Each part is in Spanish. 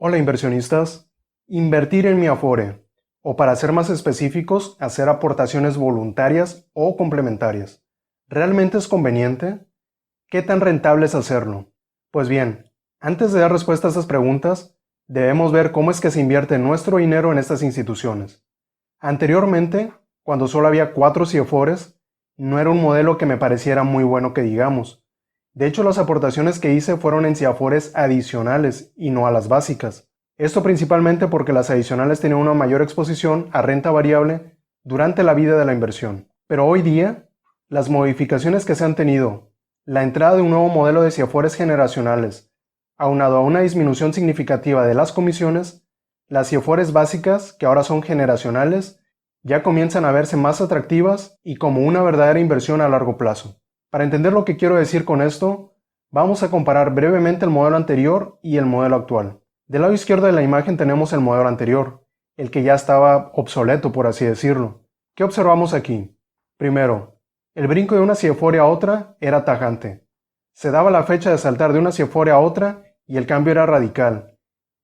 Hola inversionistas, invertir en mi Afore, o para ser más específicos, hacer aportaciones voluntarias o complementarias. ¿Realmente es conveniente? ¿Qué tan rentable es hacerlo? Pues bien, antes de dar respuesta a estas preguntas, debemos ver cómo es que se invierte nuestro dinero en estas instituciones. Anteriormente, cuando solo había 4 CIFORES, no era un modelo que me pareciera muy bueno que digamos. De hecho, las aportaciones que hice fueron en CIFORES adicionales y no a las básicas. Esto principalmente porque las adicionales tenían una mayor exposición a renta variable durante la vida de la inversión. Pero hoy día, las modificaciones que se han tenido, la entrada de un nuevo modelo de CIFORES generacionales, aunado a una disminución significativa de las comisiones, las CIFORES básicas, que ahora son generacionales, ya comienzan a verse más atractivas y como una verdadera inversión a largo plazo. Para entender lo que quiero decir con esto, vamos a comparar brevemente el modelo anterior y el modelo actual. Del lado izquierdo de la imagen tenemos el modelo anterior, el que ya estaba obsoleto por así decirlo. ¿Qué observamos aquí? Primero, el brinco de una CIFORE a otra era tajante. Se daba la fecha de saltar de una CIFORE a otra y el cambio era radical.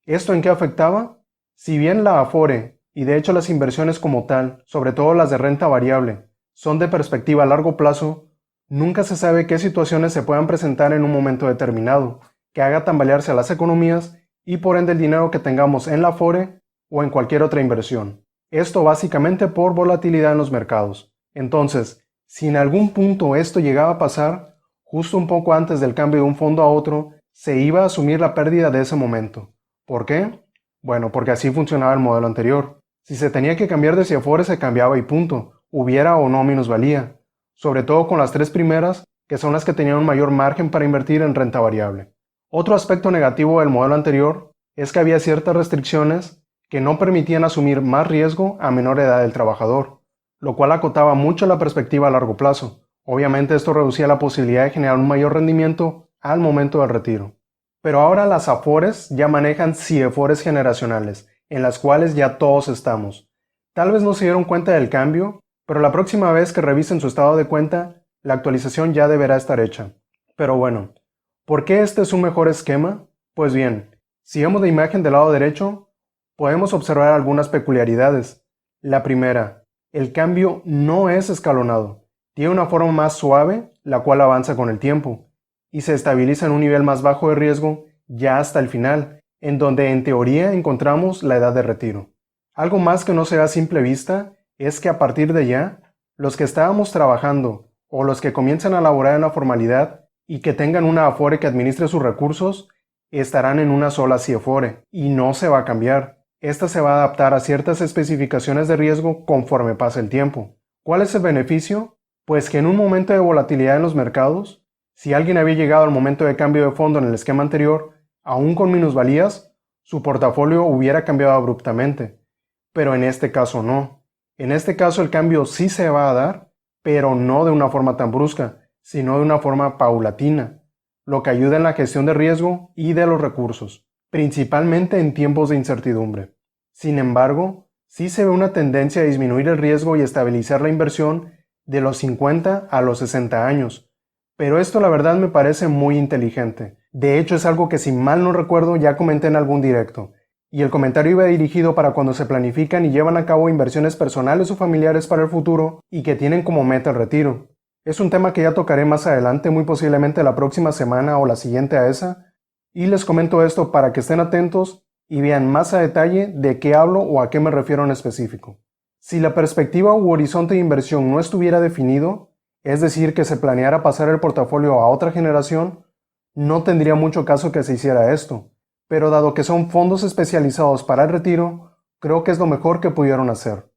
¿Esto en qué afectaba? Si bien la Afore, y de hecho las inversiones como tal, sobre todo las de renta variable, son de perspectiva a largo plazo, nunca se sabe qué situaciones se puedan presentar en un momento determinado, que haga tambalearse a las economías y por ende el dinero que tengamos en la Afore o en cualquier otra inversión. Esto básicamente por volatilidad en los mercados. Entonces, si en algún punto esto llegaba a pasar, justo un poco antes del cambio de un fondo a otro, se iba a asumir la pérdida de ese momento. ¿Por qué? Bueno, porque así funcionaba el modelo anterior. Si se tenía que cambiar de CIFORE se cambiaba y punto, hubiera o no minusvalía, sobre todo con las 3 primeras, que son las que tenían un mayor margen para invertir en renta variable. Otro aspecto negativo del modelo anterior es que había ciertas restricciones que no permitían asumir más riesgo a menor edad del trabajador, lo cual acotaba mucho la perspectiva a largo plazo. Obviamente esto reducía la posibilidad de generar un mayor rendimiento al momento del retiro. Pero ahora las Afores ya manejan CIFORES generacionales, en las cuales ya todos estamos. Tal vez no se dieron cuenta del cambio, pero la próxima vez que revisen su estado de cuenta, la actualización ya deberá estar hecha. Pero bueno, ¿por qué este es un mejor esquema? Pues bien, si vemos la imagen del lado derecho, podemos observar algunas peculiaridades. La primera, el cambio no es escalonado, tiene una forma más suave, la cual avanza con el tiempo, y se estabiliza en un nivel más bajo de riesgo ya hasta el final, en donde en teoría encontramos la edad de retiro. Algo más que no se ve a simple vista es que a partir de ya, los que estábamos trabajando o los que comienzan a laborar en la formalidad y que tengan una Afore que administre sus recursos, estarán en una sola CIFORE y no se va a cambiar. Esta se va a adaptar a ciertas especificaciones de riesgo conforme pase el tiempo. ¿Cuál es el beneficio? Pues que en un momento de volatilidad en los mercados, si alguien había llegado al momento de cambio de fondo en el esquema anterior, aún con minusvalías, su portafolio hubiera cambiado abruptamente. Pero en este caso no. En este caso el cambio sí se va a dar, pero no de una forma tan brusca, sino de una forma paulatina, lo que ayuda en la gestión de riesgo y de los recursos, principalmente en tiempos de incertidumbre. Sin embargo, sí se ve una tendencia a disminuir el riesgo y estabilizar la inversión de los 50 a los 60 años, pero esto la verdad me parece muy inteligente. De hecho es algo que si mal no recuerdo ya comenté en algún directo, y el comentario iba dirigido para cuando se planifican y llevan a cabo inversiones personales o familiares para el futuro y que tienen como meta el retiro. Es un tema que ya tocaré más adelante, muy posiblemente la próxima semana o la siguiente a esa, y les comento esto para que estén atentos y vean más a detalle de qué hablo o a qué me refiero en específico. Si la perspectiva u horizonte de inversión no estuviera definido, es decir, que se planeara pasar el portafolio a otra generación, no tendría mucho caso que se hiciera esto, pero dado que son fondos especializados para el retiro, creo que es lo mejor que pudieron hacer.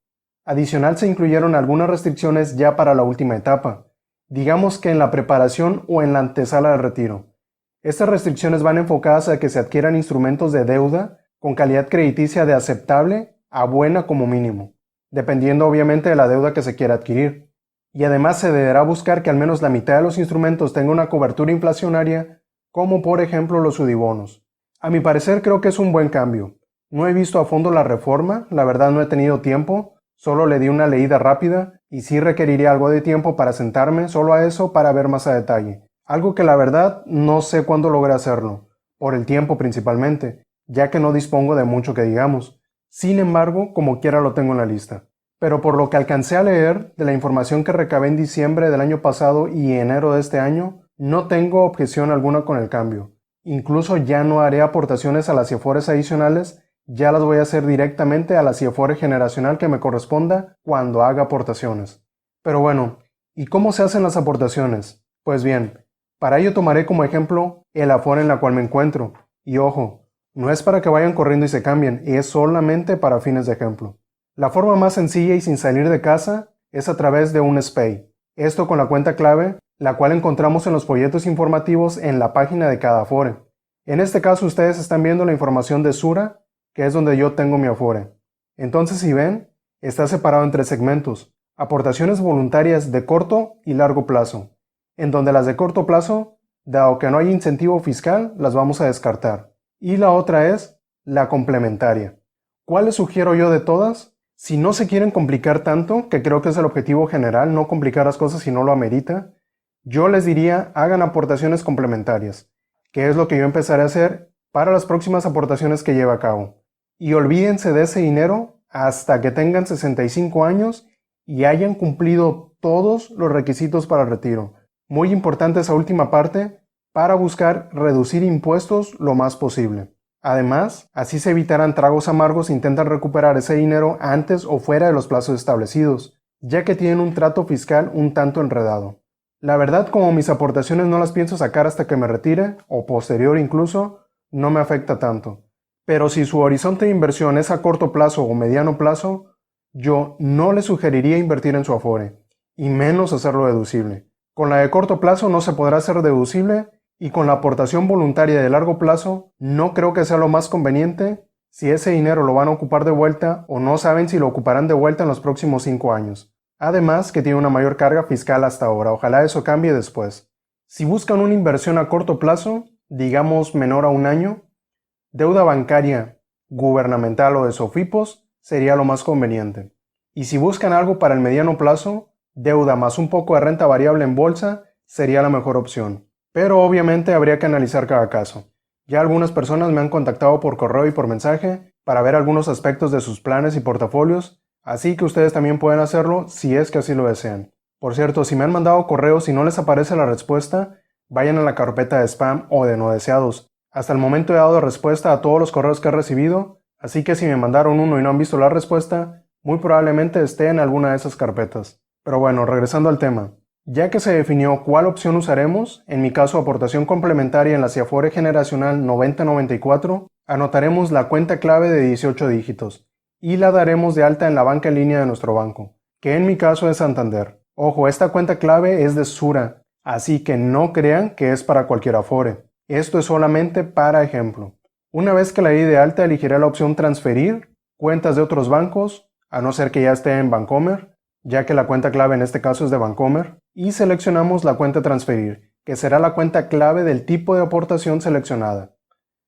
Adicional se incluyeron algunas restricciones ya para la última etapa, digamos que en la preparación o en la antesala del retiro. Estas restricciones van enfocadas a que se adquieran instrumentos de deuda con calidad crediticia de aceptable a buena como mínimo, dependiendo obviamente de la deuda que se quiera adquirir. Y además se deberá buscar que al menos la mitad de los instrumentos tenga una cobertura inflacionaria, como por ejemplo los sudibonos. A mi parecer creo que es un buen cambio. No he visto a fondo la reforma, la verdad no he tenido tiempo, solo le di una leída rápida y sí requeriría algo de tiempo para sentarme solo a eso para ver más a detalle. Algo que la verdad no sé cuándo logré hacerlo, por el tiempo principalmente, ya que no dispongo de mucho que digamos. Sin embargo, como quiera lo tengo en la lista. Pero por lo que alcancé a leer de la información que recabé en diciembre del año pasado y enero de este año, no tengo objeción alguna con el cambio. Incluso ya no haré aportaciones a las CIEFORES adicionales, ya las voy a hacer directamente a la CIEFORE generacional que me corresponda cuando haga aportaciones. Pero bueno, ¿y cómo se hacen las aportaciones? Pues bien, para ello tomaré como ejemplo el Afore en la cual me encuentro. Y ojo, no es para que vayan corriendo y se cambien, es solamente para fines de ejemplo. La forma más sencilla y sin salir de casa es a través de un SPAY. Esto con la cuenta clave, la cual encontramos en los folletos informativos en la página de cada Afore. En este caso ustedes están viendo la información de Sura, que es donde yo tengo mi Afore. Entonces, si ven, está separado en 3 segmentos: aportaciones voluntarias de corto y largo plazo, en donde las de corto plazo, dado que no hay incentivo fiscal, las vamos a descartar. Y la otra es la complementaria. ¿Cuál les sugiero yo de todas? Si no se quieren complicar tanto, que creo que es el objetivo general, no complicar las cosas si no lo amerita, yo les diría hagan aportaciones complementarias, que es lo que yo empezaré a hacer para las próximas aportaciones que lleve a cabo. Y olvídense de ese dinero hasta que tengan 65 años y hayan cumplido todos los requisitos para el retiro. Muy importante esa última parte para buscar reducir impuestos lo más posible. Además, así se evitarán tragos amargos si intentan recuperar ese dinero antes o fuera de los plazos establecidos, ya que tienen un trato fiscal un tanto enredado. La verdad, como mis aportaciones no las pienso sacar hasta que me retire, o posterior incluso, no me afecta tanto. Pero si su horizonte de inversión es a corto plazo o mediano plazo, yo no le sugeriría invertir en su Afore, y menos hacerlo deducible. Con la de corto plazo no se podrá hacer deducible, y con la aportación voluntaria de largo plazo, no creo que sea lo más conveniente si ese dinero lo van a ocupar de vuelta o no saben si lo ocuparán de vuelta en los próximos 5 años. Además, que tiene una mayor carga fiscal hasta ahora, ojalá eso cambie después. Si buscan una inversión a corto plazo, digamos menor a un año, deuda bancaria, gubernamental o de SOFIPOS sería lo más conveniente. Y si buscan algo para el mediano plazo, deuda más un poco de renta variable en bolsa sería la mejor opción. Pero obviamente habría que analizar cada caso. Ya algunas personas me han contactado por correo y por mensaje para ver algunos aspectos de sus planes y portafolios, así que ustedes también pueden hacerlo si es que así lo desean. Por cierto, si me han mandado correos y no les aparece la respuesta, vayan a la carpeta de spam o de no deseados. Hasta el momento he dado respuesta a todos los correos que he recibido, así que si me mandaron uno y no han visto la respuesta, muy probablemente esté en alguna de esas carpetas. Pero bueno, regresando al tema. Ya que se definió cuál opción usaremos, en mi caso aportación complementaria en la CIEFORE generacional 9094, anotaremos la cuenta clave de 18 dígitos y la daremos de alta en la banca en línea de nuestro banco, que en mi caso es Santander. Ojo, esta cuenta clave es de Sura, así que no crean que es para cualquier Afore. Esto es solamente para ejemplo. Una vez que la di de alta, elegiré la opción transferir cuentas de otros bancos, a no ser que ya esté en Bancomer, ya que la cuenta clave en este caso es de Bancomer, y seleccionamos la cuenta transferir, que será la cuenta clave del tipo de aportación seleccionada.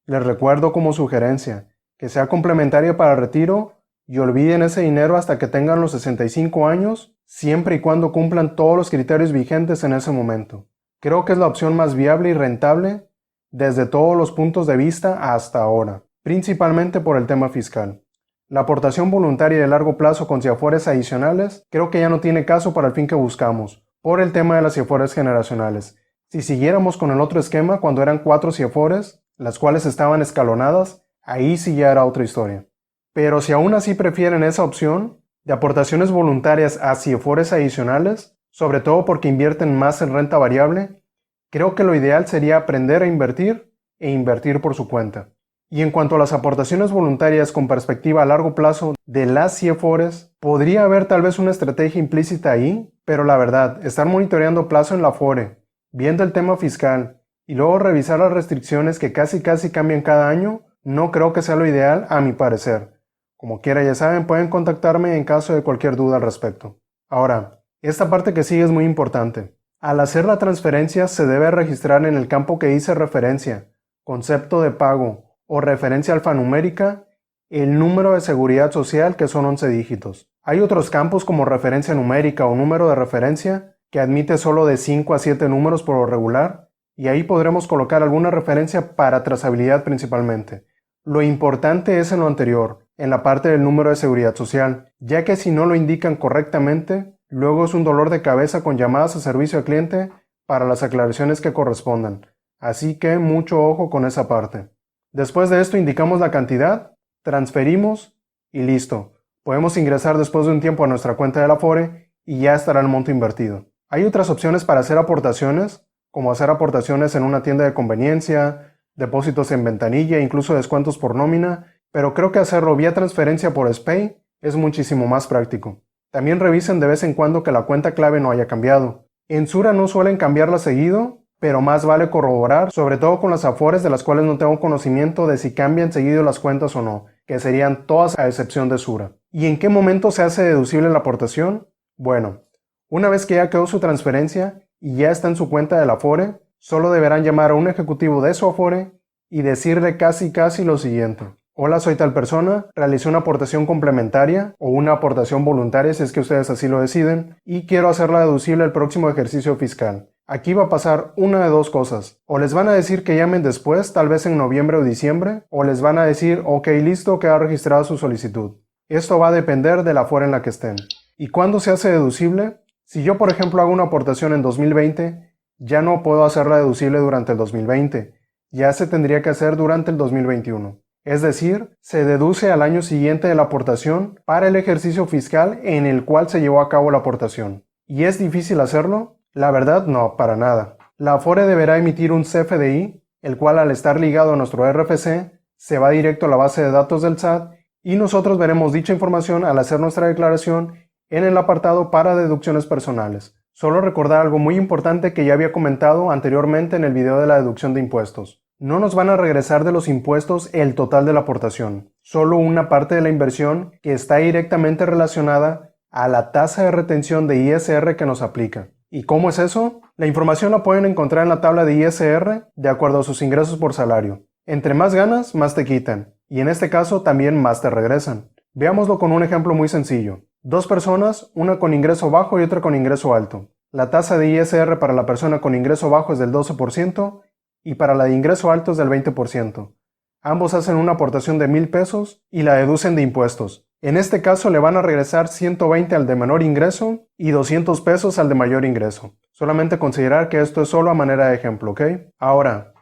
Les recuerdo como sugerencia, que sea complementaria para retiro y olviden ese dinero hasta que tengan los 65 años, siempre y cuando cumplan todos los criterios vigentes en ese momento. Creo que es la opción más viable y rentable desde todos los puntos de vista hasta ahora, principalmente por el tema fiscal. La aportación voluntaria de largo plazo con CIEFORES adicionales creo que ya no tiene caso para el fin que buscamos, por el tema de las CIEFORES generacionales. Si siguiéramos con el otro esquema, cuando eran 4 CIEFORES, las cuales estaban escalonadas, ahí sí ya era otra historia. Pero si aún así prefieren esa opción de aportaciones voluntarias a CIEFORES adicionales, sobre todo porque invierten más en renta variable, creo que lo ideal sería aprender a invertir e invertir por su cuenta. Y en cuanto a las aportaciones voluntarias con perspectiva a largo plazo de las CIEFORES, podría haber tal vez una estrategia implícita ahí, pero la verdad, estar monitoreando plazo en la Afore, viendo el tema fiscal y luego revisar las restricciones que casi cambian cada año, no creo que sea lo ideal a mi parecer. Como quiera, ya saben, pueden contactarme en caso de cualquier duda al respecto. Ahora, esta parte que sigue es muy importante. Al hacer la transferencia se debe registrar en el campo que dice referencia, concepto de pago o referencia alfanumérica, el número de seguridad social, que son 11 dígitos. Hay otros campos como referencia numérica o número de referencia que admite solo de 5 a 7 números por lo regular, y ahí podremos colocar alguna referencia para trazabilidad principalmente. Lo importante es en lo anterior, en la parte del número de seguridad social, ya que si no lo indican correctamente, luego es un dolor de cabeza con llamadas a servicio al cliente para las aclaraciones que correspondan. Así que mucho ojo con esa parte. Después de esto indicamos la cantidad, transferimos y listo. Podemos ingresar después de un tiempo a nuestra cuenta del Afore y ya estará el monto invertido. Hay otras opciones para hacer aportaciones, como hacer aportaciones en una tienda de conveniencia, depósitos en ventanilla, incluso descuentos por nómina, pero creo que hacerlo vía transferencia por SPAY es muchísimo más práctico. También revisen de vez en cuando que la cuenta clave no haya cambiado. En Sura no suelen cambiarla seguido, pero más vale corroborar, sobre todo con las Afores de las cuales no tengo conocimiento de si cambian seguido las cuentas o no, que serían todas a excepción de Sura. ¿Y en qué momento se hace deducible la aportación? Bueno, una vez que ya quedó su transferencia y ya está en su cuenta del Afore, solo deberán llamar a un ejecutivo de su Afore y decirle casi lo siguiente. Hola, soy tal persona, realicé una aportación complementaria o una aportación voluntaria si es que ustedes así lo deciden y quiero hacerla deducible el próximo ejercicio fiscal. Aquí va a pasar una de dos cosas. O les van a decir que llamen después, tal vez en noviembre o diciembre, o les van a decir, ok, listo, queda registrada su solicitud. Esto va a depender de la Afore en la que estén. ¿Y cuándo se hace deducible? Si yo, por ejemplo, hago una aportación en 2020, ya no puedo hacerla deducible durante el 2020. Ya se tendría que hacer durante el 2021. Es decir, se deduce al año siguiente de la aportación para el ejercicio fiscal en el cual se llevó a cabo la aportación. ¿Y es difícil hacerlo? La verdad, no, para nada. La Afore deberá emitir un CFDI, el cual al estar ligado a nuestro RFC, se va directo a la base de datos del SAT y nosotros veremos dicha información al hacer nuestra declaración en el apartado para deducciones personales. Solo recordar algo muy importante que ya había comentado anteriormente en el video de la deducción de impuestos. No nos van a regresar de los impuestos el total de la aportación, solo una parte de la inversión que está directamente relacionada a la tasa de retención de ISR que nos aplica. ¿Y cómo es eso? La información la pueden encontrar en la tabla de ISR de acuerdo a sus ingresos por salario. Entre más ganas, más te quitan, y en este caso también más te regresan. Veámoslo con un ejemplo muy sencillo. Dos personas, una con ingreso bajo y otra con ingreso alto. La tasa de ISR para la persona con ingreso bajo es del 12% y para la de ingreso alto es del 20%. Ambos hacen una aportación de 1,000 pesos y la deducen de impuestos. En este caso le van a regresar 120 al de menor ingreso y 200 pesos al de mayor ingreso. Solamente considerar que esto es solo a manera de ejemplo, ¿ok? Ahora,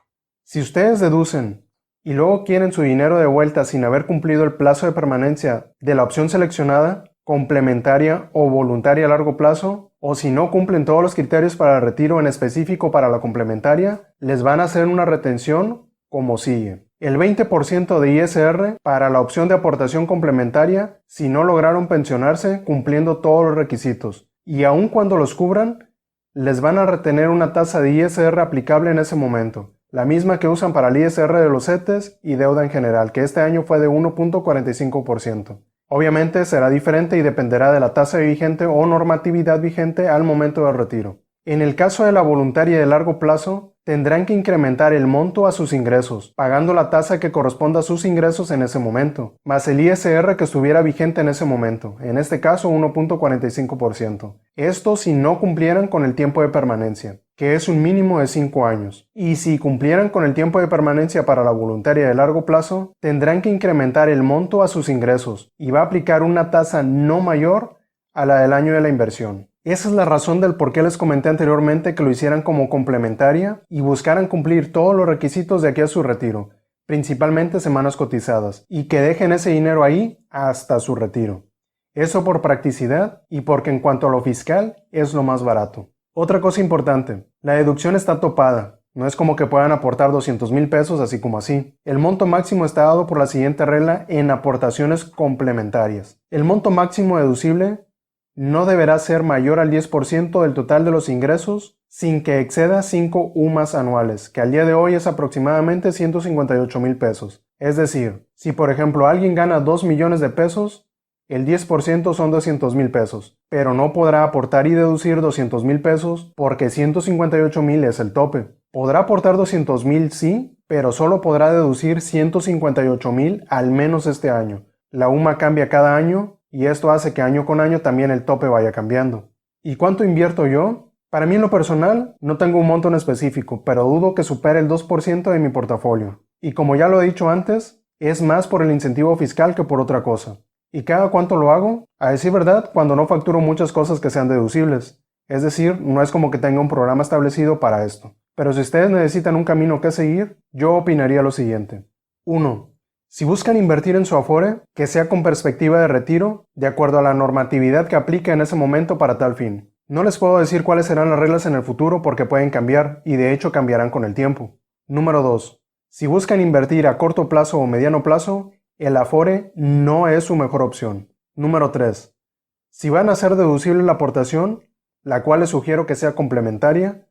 si ustedes deducen y luego quieren su dinero de vuelta sin haber cumplido el plazo de permanencia de la opción seleccionada, complementaria o voluntaria a largo plazo, o si no cumplen todos los criterios para el retiro en específico para la complementaria, les van a hacer una retención como sigue. El 20% de ISR para la opción de aportación complementaria si no lograron pensionarse cumpliendo todos los requisitos. Y aun cuando los cubran, les van a retener una tasa de ISR aplicable en ese momento, la misma que usan para el ISR de los CETES y deuda en general, que este año fue de 1.45%. Obviamente será diferente y dependerá de la tasa vigente o normatividad vigente al momento del retiro. En el caso de la voluntaria de largo plazo, tendrán que incrementar el monto a sus ingresos, pagando la tasa que corresponda a sus ingresos en ese momento, más el ISR que estuviera vigente en ese momento, en este caso 1.45%. Esto si no cumplieran con el tiempo de permanencia, que es un mínimo de 5 años. Y si cumplieran con el tiempo de permanencia para la voluntaria de largo plazo, tendrán que incrementar el monto a sus ingresos y va a aplicar una tasa no mayor a la del año de la inversión. Esa es la razón del por qué les comenté anteriormente que lo hicieran como complementaria y buscaran cumplir todos los requisitos de aquí a su retiro, principalmente semanas cotizadas, y que dejen ese dinero ahí hasta su retiro. Eso por practicidad y porque en cuanto a lo fiscal es lo más barato. Otra cosa importante, la deducción está topada. No es como que puedan aportar 200,000 pesos así como así. El monto máximo está dado por la siguiente regla en aportaciones complementarias. El monto máximo deducible no deberá ser mayor al 10% del total de los ingresos sin que exceda 5 UMAS anuales, que al día de hoy es aproximadamente 158,000 pesos. Es decir, si por ejemplo alguien gana 2 millones de pesos, el 10% son 200,000 pesos, pero no podrá aportar y deducir 200,000 pesos porque 158,000 es el tope. Podrá aportar 200,000 sí, pero solo podrá deducir 158,000 al menos este año. La UMA cambia cada año y esto hace que año con año también el tope vaya cambiando. ¿Y cuánto invierto yo? Para mí en lo personal no tengo un monto en específico, pero dudo que supere el 2% de mi portafolio. Y como ya lo he dicho antes, es más por el incentivo fiscal que por otra cosa. ¿Y cada cuánto lo hago? A decir verdad, cuando no facturo muchas cosas que sean deducibles. Es decir, no es como que tenga un programa establecido para esto. Pero si ustedes necesitan un camino que seguir, yo opinaría lo siguiente. 1. Si buscan invertir en su Afore, que sea con perspectiva de retiro, de acuerdo a la normatividad que aplique en ese momento para tal fin. No les puedo decir cuáles serán las reglas en el futuro porque pueden cambiar, y de hecho cambiarán con el tiempo. Número 2. Si buscan invertir a corto plazo o mediano plazo, el Afore no es su mejor opción. Número 3. Si van a hacer deducible la aportación, la cual les sugiero que sea complementaria,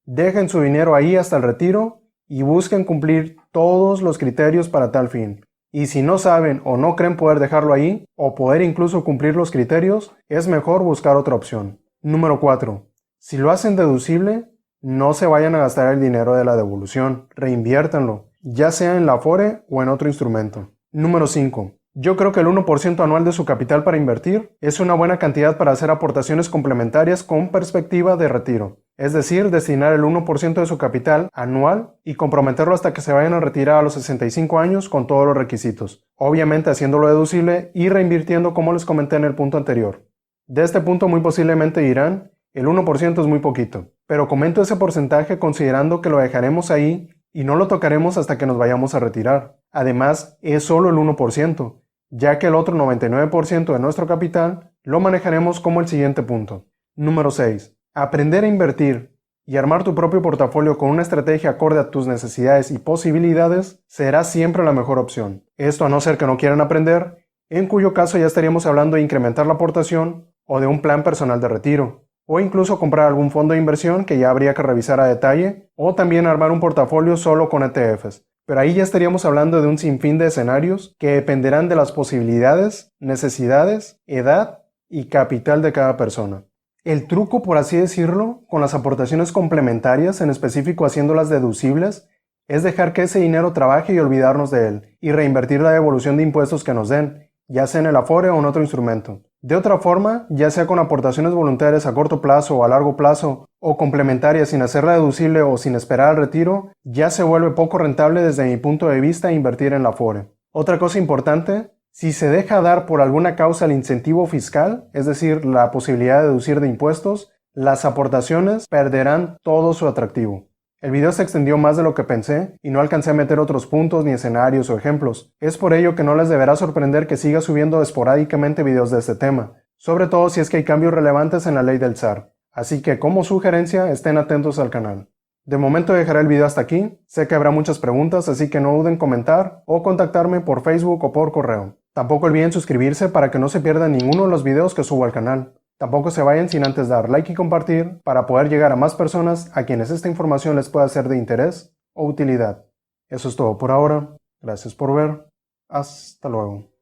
dejen su dinero ahí hasta el retiro y busquen cumplir todos los criterios para tal fin. Y si no saben o no creen poder dejarlo ahí, o poder incluso cumplir los criterios, es mejor buscar otra opción. Número 4. Si lo hacen deducible, no se vayan a gastar el dinero de la devolución, reinviértanlo, ya sea en la Afore o en otro instrumento. Número 5. Yo creo que el 1% anual de su capital para invertir es una buena cantidad para hacer aportaciones complementarias con perspectiva de retiro. Es decir, destinar el 1% de su capital anual y comprometerlo hasta que se vayan a retirar a los 65 años con todos los requisitos. Obviamente haciéndolo deducible y reinvirtiendo como les comenté en el punto anterior. De este punto muy posiblemente dirán, el 1% es muy poquito. Pero comento ese porcentaje considerando que lo dejaremos ahí y no lo tocaremos hasta que nos vayamos a retirar. Además, es solo el 1%. Ya que el otro 99% de nuestro capital lo manejaremos como el siguiente punto. Número 6. Aprender a invertir y armar tu propio portafolio con una estrategia acorde a tus necesidades y posibilidades será siempre la mejor opción. Esto a no ser que no quieran aprender, en cuyo caso ya estaríamos hablando de incrementar la aportación o de un plan personal de retiro, o incluso comprar algún fondo de inversión que ya habría que revisar a detalle, o también armar un portafolio solo con ETFs. Pero ahí ya estaríamos hablando de un sinfín de escenarios que dependerán de las posibilidades, necesidades, edad y capital de cada persona. El truco, por así decirlo, con las aportaciones complementarias, en específico haciéndolas deducibles, es dejar que ese dinero trabaje y olvidarnos de él, y reinvertir la devolución de impuestos que nos den, ya sea en el Afore o en otro instrumento. De otra forma, ya sea con aportaciones voluntarias a corto plazo o a largo plazo, o complementarias sin hacerla deducible o sin esperar al retiro, ya se vuelve poco rentable desde mi punto de vista invertir en la Afore. Otra cosa importante, si se deja dar por alguna causa el incentivo fiscal, es decir, la posibilidad de deducir de impuestos, las aportaciones perderán todo su atractivo. El video se extendió más de lo que pensé y no alcancé a meter otros puntos ni escenarios o ejemplos. Es por ello que no les deberá sorprender que siga subiendo esporádicamente videos de este tema, sobre todo si es que hay cambios relevantes en la ley del SAR. Así que como sugerencia estén atentos al canal. De momento dejaré el video hasta aquí, sé que habrá muchas preguntas así que no duden en comentar o contactarme por Facebook o por correo. Tampoco olviden suscribirse para que no se pierdan ninguno de los videos que subo al canal. Tampoco se vayan sin antes dar like y compartir para poder llegar a más personas a quienes esta información les pueda ser de interés o utilidad. Eso es todo por ahora, gracias por ver, hasta luego.